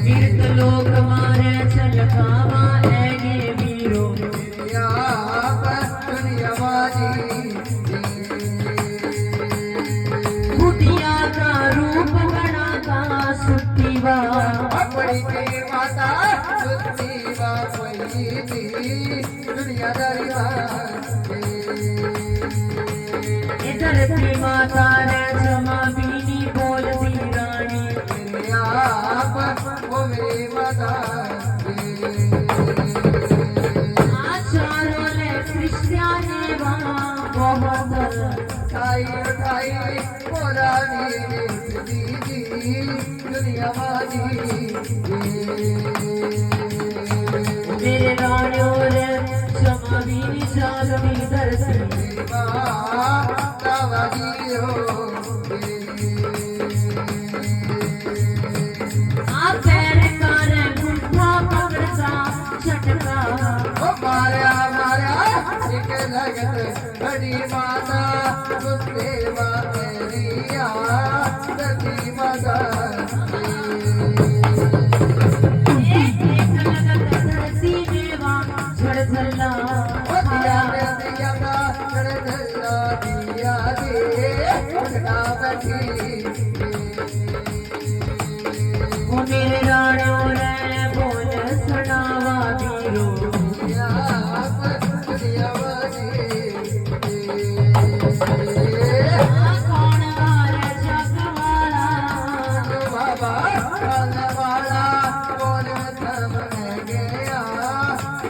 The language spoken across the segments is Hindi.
तीर्थ लोक मारे छलकावा ऐगे वीरो बुढ़िया का रूप बड़ा का सुत्तीवा माता दुनियादारी धरती माता रे क्षमा बीनी बोलती रानी वो मेरी माता आचारों ने क्रिश्चियानी वहाँ बहुत उठाई पुरानी दीदी दुनिया वाली मेरे रानियों रे क्षमा बीनी जागनी धरती आप पैर कर गुंठा पकड़ता झटका मारा एक लगत बड़ी माता गुस्से मारिया सती माता एक लगत धरती देवा झड़झल्ला वो मेरे राणियों रे बोल सुनावा वीरो कौन वाला जग वाला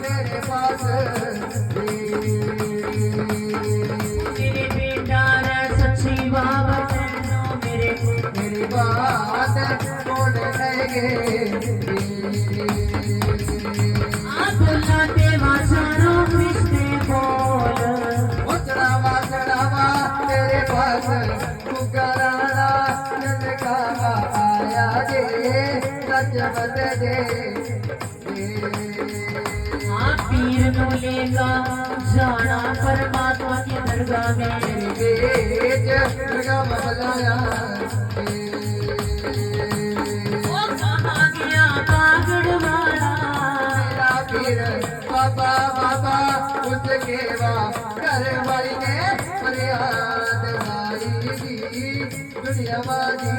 मेरे पास मेरे बेटा रे सच्ची बाबा मेरी बात बोल गए बोला देवा जानो कृष्ण बोल चढ़ावा तेरे पास पुकारा नंद का आया जे सच दे पीर नो लेगा जाना परमात्मा की दरगाह में बेच दुर्गा बदलाया ओ कहाँ गया पागड़ वाला मेरा पीर बाबा उसके घर वाली ने फरियाद गाई दुनिया वाली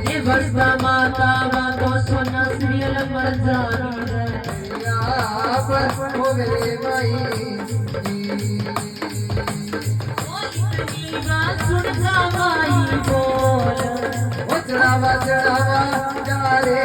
ये वर्षा माता तो सोना सीरियल पर जानी वो मेरे भाई सुन का माई बोल चढ़ावा जा रे